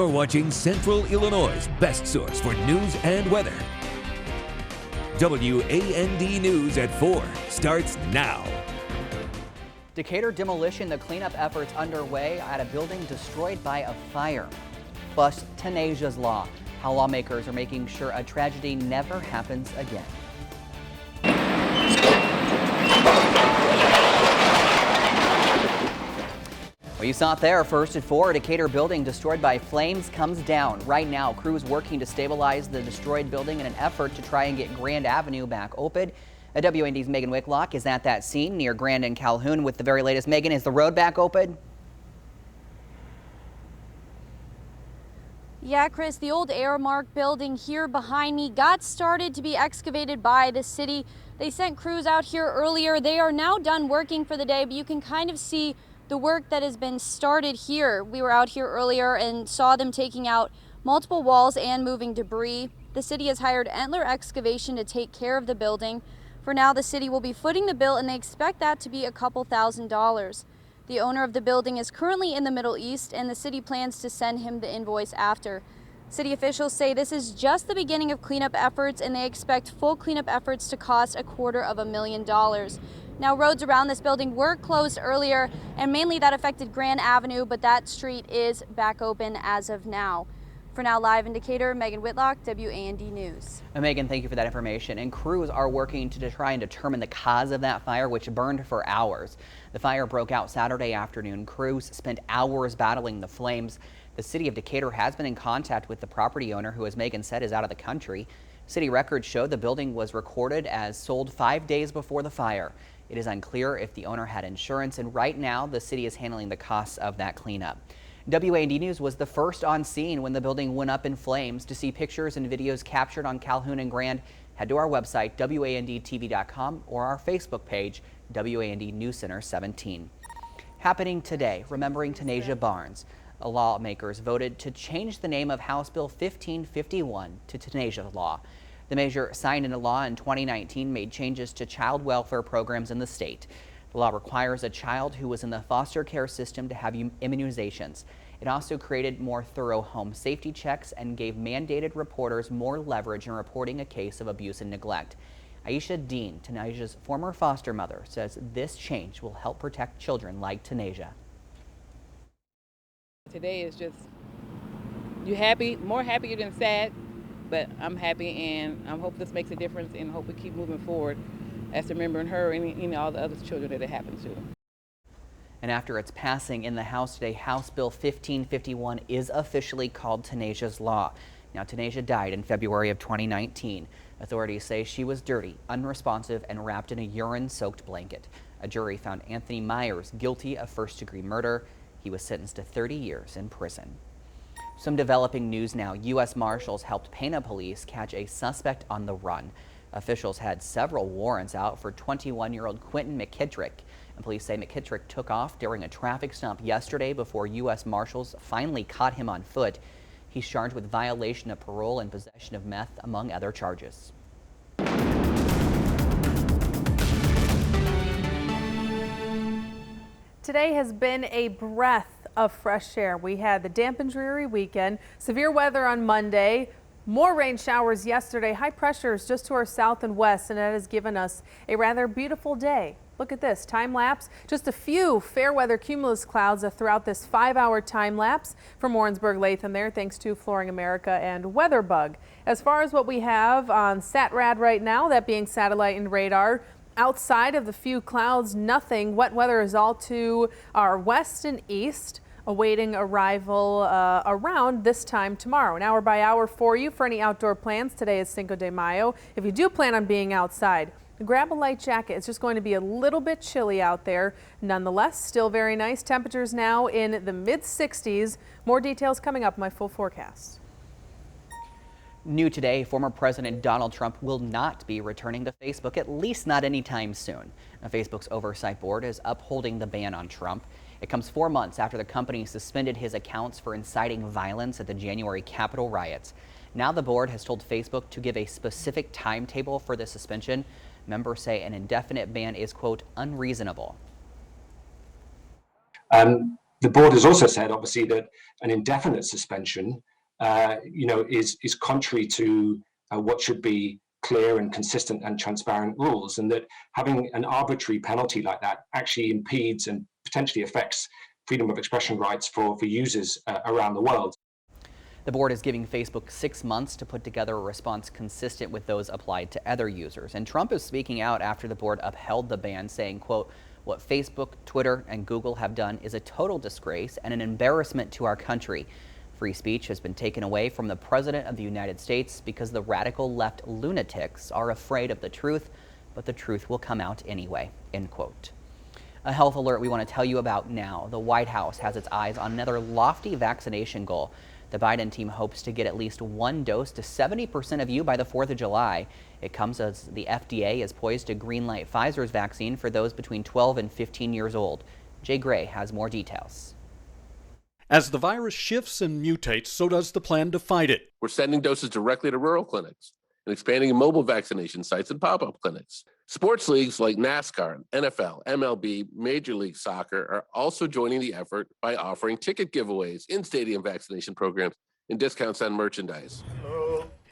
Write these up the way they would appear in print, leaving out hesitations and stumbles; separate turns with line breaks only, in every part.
You're watching Central Illinois' best source for news and weather. WAND News at 4 starts now.
Decatur demolition, the cleanup efforts underway at a building destroyed by a fire. Plus, Tunisia's Law, how lawmakers are making sure a tragedy never happens again. Well, you saw it there first at 4. A Decatur building destroyed by flames comes down. Right now, crews working to stabilize the destroyed building in an effort to try and get Grand Avenue back open. WAND's Megan Whitlock is at that scene near Grand and Calhoun with the very latest. Megan, is the road back open?
Yeah, Chris, the old Airmark building here behind me got started to be excavated by the city. They sent crews out here earlier. They are now done working for the day, but you can kind of see the work that has been started here. We were out here earlier and saw them taking out multiple walls and moving debris. The city has hired Entler Excavation to take care of the building. For now, the city will be footing the bill, and they expect that to be a couple $1,000s. The owner of the building is currently in the Middle East, and the city plans to send him the invoice after. City officials say this is just the beginning of cleanup efforts, and they expect full cleanup efforts to cost $250,000. Now, roads around this building were closed earlier, and mainly that affected Grand Avenue, but that street is back open as of now. For now, live in Decatur, Megan Whitlock, WAND News.
Megan, thank you for that information. And crews are working to try and determine the cause of that fire, which burned for hours. The fire broke out Saturday afternoon. Crews spent hours battling the flames. The city of Decatur has been in contact with the property owner, who, as Megan said, is out of the country. City records show the building was recorded as sold 5 days before the fire. It is unclear if the owner had insurance, and right now the city is handling the costs of that cleanup. WAND News was the first on scene when the building went up in flames. To see pictures and videos captured on Calhoun and Grand, head to our website, WANDTV.com, or our Facebook page, WAND News Center 17. Happening today, remembering Tunisia Barnes. Lawmakers voted to change the name of House Bill 1551 to Tunisia Law. The measure, signed into law in 2019, made changes to child welfare programs in the state. The law requires a child who was in the foster care system to have immunizations. It also created more thorough home safety checks and gave mandated reporters more leverage in reporting a case of abuse and neglect. Aisha Dean, Tunisia's former foster mother, says this change will help protect children like Tunisia.
Today is just, you happy, more happier than sad, but I'm happy, and I hope this makes a difference, and hope we keep moving forward as remembering her and all the other children that it happened to.
And after its passing in the House today, House Bill 1551 is officially called Tunisia's Law. Now, Tunisia died in February of 2019. Authorities say she was dirty, unresponsive, and wrapped in a urine-soaked blanket. A jury found Anthony Myers guilty of first-degree murder. He was sentenced to 30 years in prison. Some developing news now. U.S. Marshals helped Pana police catch a suspect on the run. Officials had several warrants out for 21-year-old Quentin McKittrick. And police say McKittrick took off during a traffic stop yesterday before U.S. Marshals finally caught him on foot. He's charged with violation of parole and possession of meth, among other charges.
Today has been a breath of fresh air. We had the damp and dreary weekend, severe weather on Monday, more rain showers yesterday, high pressures just to our south and west, and that has given us a rather beautiful day. Look at this time lapse. Just a few fair weather cumulus clouds throughout this 5-hour time lapse from Warrensburg Latham there, thanks to Flooring America and WeatherBug. As far as what we have on SatRad right now, that being satellite and radar, outside of the few clouds, nothing. Wet weather is all to our west and east, awaiting arrival around this time tomorrow. An hour by hour for you for any outdoor plans. Today is Cinco de Mayo. If you do plan on being outside, grab a light jacket. It's just going to be a little bit chilly out there. Nonetheless, still very nice. Temperatures now in the mid-60s. More details coming up in my full forecast.
New today, former President Donald Trump will not be returning to Facebook, at least not anytime soon. Now, Facebook's oversight board is upholding the ban on Trump. It comes 4 months after the company suspended his accounts for inciting violence at the January Capitol riots. Now the board has told Facebook to give a specific timetable for the suspension. Members say an indefinite ban is, quote, unreasonable.
The board has also said, obviously, that an indefinite suspension, is contrary to what should be clear and consistent and transparent rules, and that having an arbitrary penalty like that actually impedes and potentially affects freedom of expression rights for users around the world.
The board is giving Facebook 6 months to put together a response consistent with those applied to other users. And Trump is speaking out after the board upheld the ban, saying, quote, "What Facebook, Twitter, and Google have done is a total disgrace and an embarrassment to our country. Free speech has been taken away from the President of the United States because the radical left lunatics are afraid of the truth, but the truth will come out anyway," end quote. A health alert we want to tell you about now. The White House has its eyes on another lofty vaccination goal. The Biden team hopes to get at least one dose to 70% of you by the 4th of July. It comes as the FDA is poised to greenlight Pfizer's vaccine for those between 12 and 15 years old. Jay Gray has more details.
As the virus shifts and mutates, so does the plan to fight it.
We're sending doses directly to rural clinics and expanding mobile vaccination sites and pop-up clinics. Sports leagues like NASCAR, NFL, MLB, Major League Soccer are also joining the effort by offering ticket giveaways, in-stadium vaccination programs, and discounts on merchandise.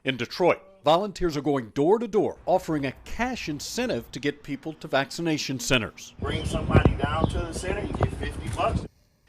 In Detroit, volunteers are going door to door, offering a cash incentive to get people to vaccination centers.
Bring somebody down to the center, you get $50.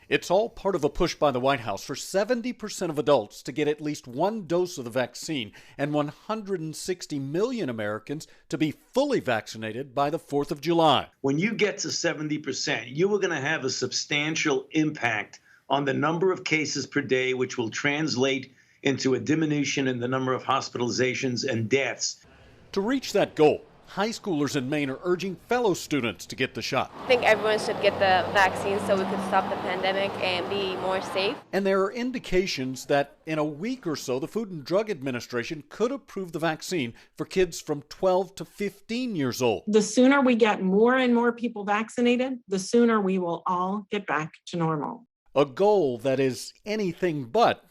It's all part of a push by the White House for 70% of adults to get at least one dose of the vaccine and 160 million Americans to be fully vaccinated by the 4th of July.
When you get to 70%, you are going to have a substantial impact on the number of cases per day, which will translate into a diminution in the number of hospitalizations and deaths.
To reach that goal, high schoolers in Maine are urging fellow students to get the shot.
I think everyone should get the vaccine so we could stop the pandemic and be more safe.
And there are indications that in a week or so, the Food and Drug Administration could approve the vaccine for kids from 12 to 15 years old.
The sooner we get more and more people vaccinated, the sooner we will all get back to normal.
A goal that is anything but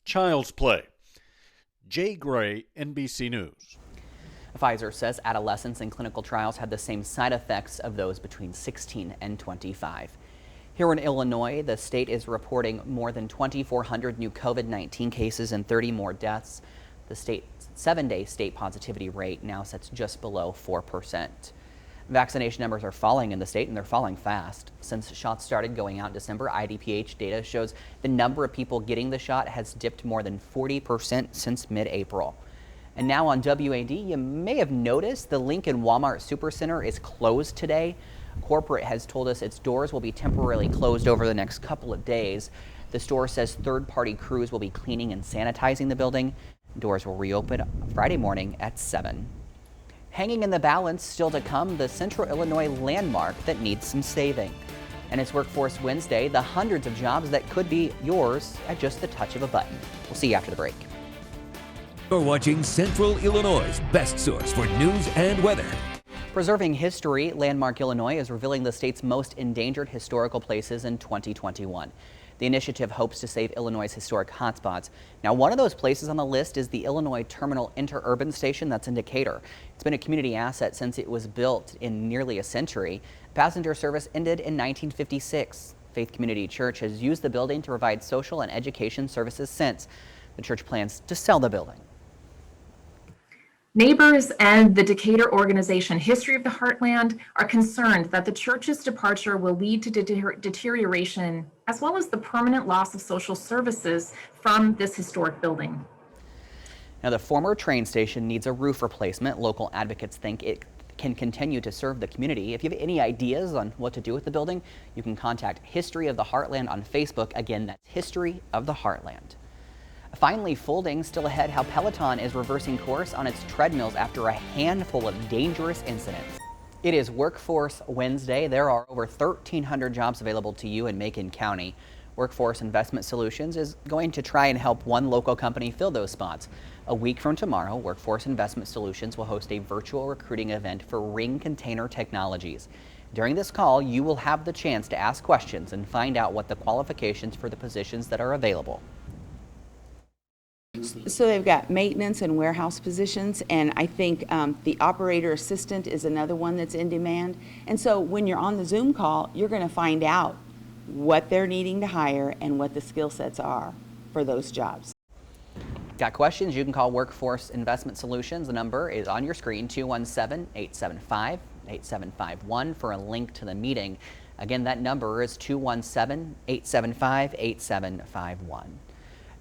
child's play. Jay Gray, NBC News.
Pfizer says adolescents in clinical trials had the same side effects of those between 16 and 25. Here in Illinois, the state is reporting more than 2,400 new COVID-19 cases and 30 more deaths. The state's 7-day state positivity rate now sits just below 4%. Vaccination numbers are falling in the state, and they're falling fast. Since shots started going out in December, IDPH data shows the number of people getting the shot has dipped more than 40% since mid-April. And now on WAD, you may have noticed the Lincoln Walmart Supercenter is closed today. Corporate has told us its doors will be temporarily closed over the next couple of days. The store says third-party crews will be cleaning and sanitizing the building. Doors will reopen Friday morning at 7. Hanging in the balance, still to come, the Central Illinois landmark that needs some saving. And it's Workforce Wednesday, the hundreds of jobs that could be yours at just the touch of a button. We'll see you after the break.
You're watching Central Illinois' best source for news and weather.
Preserving history, Landmark Illinois is revealing the state's most endangered historical places in 2021. The initiative hopes to save Illinois' historic hotspots. Now, one of those places on the list is the Illinois Terminal Interurban Station that's in Decatur. It's been a community asset since it was built in nearly a century. Passenger service ended in 1956. Faith Community Church has used the building to provide social and education services since. The church plans to sell the building.
Neighbors and the Decatur organization History of the Heartland are concerned that the church's departure will lead to deterioration as well as the permanent loss of social services from this historic building.
Now, the former train station needs a roof replacement. Local advocates think it can continue to serve the community. If you have any ideas on what to do with the building, you can contact History of the Heartland on Facebook. Again, that's History of the Heartland. Finally, folding still ahead, how Peloton is reversing course on its treadmills after a handful of dangerous incidents. It is Workforce Wednesday. There are over 1,300 jobs available to you in Macon County. Workforce Investment Solutions is going to try and help one local company fill those spots. A week from tomorrow, Workforce Investment Solutions will host a virtual recruiting event for Ring Container Technologies. During this call, you will have the chance to ask questions and find out what the qualifications for the positions that are available.
So they've got maintenance and warehouse positions, and I think the operator assistant is another one that's in demand. And so when you're on the Zoom call, you're going to find out what they're needing to hire and what the skill sets are for those jobs.
Got questions? You can call Workforce Investment Solutions. The number is on your screen, 217-875-8751 for a link to the meeting. Again, that number is 217-875-8751.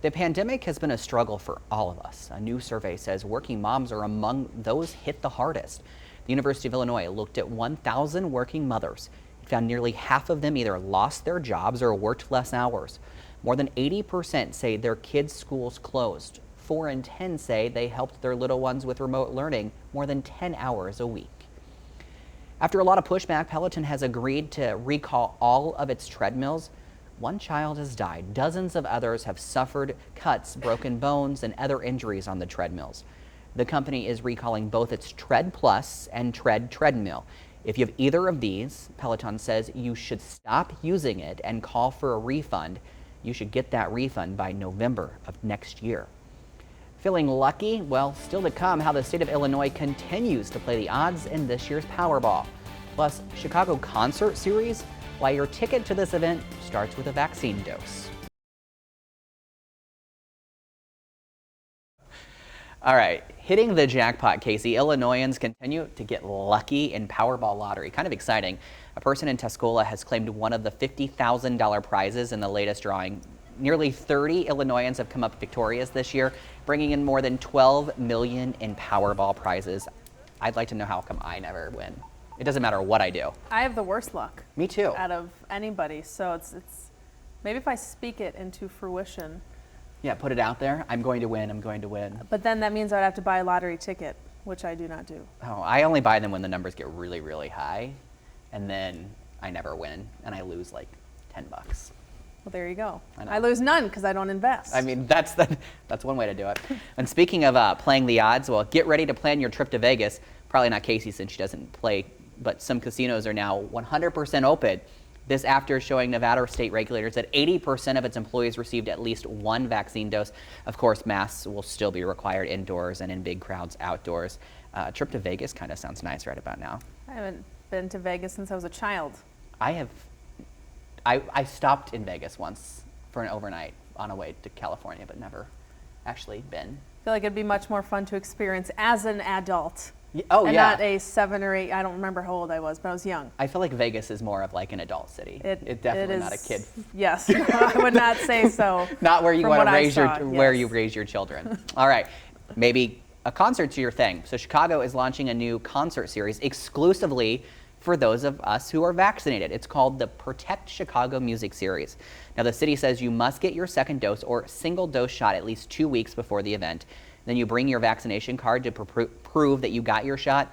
The pandemic has been a struggle for all of us. A new survey says working moms are among those hit the hardest. The University of Illinois looked at 1,000 working mothers. It found nearly half of them either lost their jobs or worked less hours. More than 80% say their kids' schools closed. 4 in 10 say they helped their little ones with remote learning more than 10 hours a week. After a lot of pushback, Peloton has agreed to recall all of its treadmills. One child has died. Dozens of others have suffered cuts, broken bones, and other injuries on the treadmills. The company is recalling both its Tread Plus and Tread treadmill. If you have either of these, Peloton says you should stop using it and call for a refund. You should get that refund by November of next year. Feeling lucky? Well, still to come, how the state of Illinois continues to play the odds in this year's Powerball. Plus, Chicago concert series, why your ticket to this event starts with a vaccine dose. All right, hitting the jackpot, Casey. Illinoisans continue to get lucky in Powerball lottery. Kind of exciting. A person in Tuscola has claimed one of the $50,000 prizes in the latest drawing. Nearly 30 Illinoisans have come up victorious this year, bringing in more than $12 million in Powerball prizes. I'd like to know how come I never win. It doesn't matter what I do.
I have the worst luck.
Me too.
Out of anybody, so it's maybe if I speak it into fruition.
Yeah, put it out there. I'm going to win. I'm going to win.
But then that means I'd have to buy a lottery ticket, which I do not do.
Oh, I only buy them when the numbers get really, really high, and then I never win, and I lose like $10.
Well, there you go. I lose none because I don't invest.
I mean, that's one way to do it. And speaking of playing the odds, well, get ready to plan your trip to Vegas. Probably not Casey since she doesn't play, but some casinos are now 100% open. This after showing Nevada state regulators that 80% of its employees received at least one vaccine dose. Of course, masks will still be required indoors and in big crowds outdoors. A trip to Vegas kind of sounds nice right about now.
I haven't been to Vegas since I was a child.
I have. I stopped in Vegas once for an overnight on a way to California, but never actually been.
I feel like it'd be much more fun to experience as an adult.
Oh,
and
yeah.
not a 7 or 8, I don't remember how old I was, but I was young.
I feel like Vegas is more of like an adult city. It definitely not a kid.
Yes, I would not say so.
Not where you want to raise where
yes.
you raise your children. All right, maybe a concert's your thing. So Chicago is launching a new concert series exclusively for those of us who are vaccinated. It's called the Protect Chicago Music Series. Now the city says you must get your second dose or single dose shot at least 2 weeks before the event. Then you bring your vaccination card to prove that you got your shot.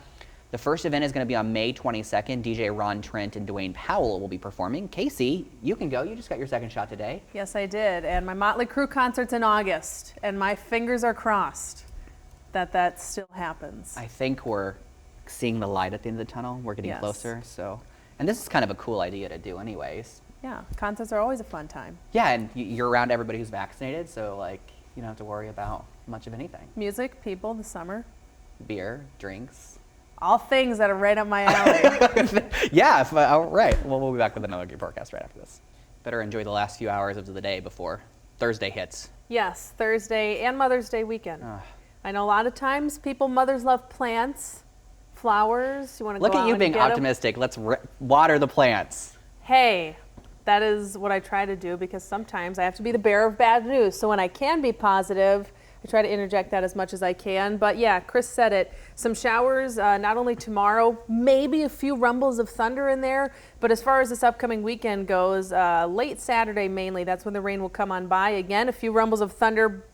The first event is going to be on May 22nd. DJ Ron Trent and Dwayne Powell will be performing. Casey, you can go. You just got your second shot today.
Yes, I did. And my Motley Crue concert's in August. And my fingers are crossed that still happens.
I think we're seeing the light at the end of the tunnel. We're getting closer. So, and this is kind of a cool idea to do anyways.
Yeah, concerts are always a fun time.
Yeah, and you're around everybody who's vaccinated. So like, you don't have to worry about much of anything.
Music, people, the summer.
Beer, drinks.
All things that are right up my alley.
Yeah, all right. Well, we'll be back with another good forecast right after this. Better enjoy the last few hours of the day before Thursday hits.
Yes, Thursday and Mother's Day weekend. I know a lot of times mothers love plants, flowers. You want to
look
go
at
out
you
and
being
get 'em.
optimistic. Let's water the plants.
Hey, that is what I try to do because sometimes I have to be the bearer of bad news. So when I can be positive, I try to interject that as much as I can. But yeah, Chris said it. Some showers, not only tomorrow, maybe a few rumbles of thunder in there. But as far as this upcoming weekend goes, late Saturday mainly, that's when the rain will come on by. Again, a few rumbles of thunder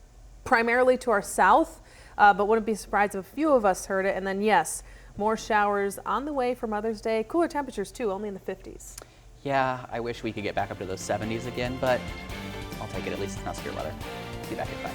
primarily to our south. But wouldn't be surprised if a few of us heard it. And then yes, more showers on the way for Mother's Day. Cooler temperatures too, only in the 50s.
Yeah, I wish we could get back up to those 70s again, but I'll take it. At least it's not severe weather. Be back at 5.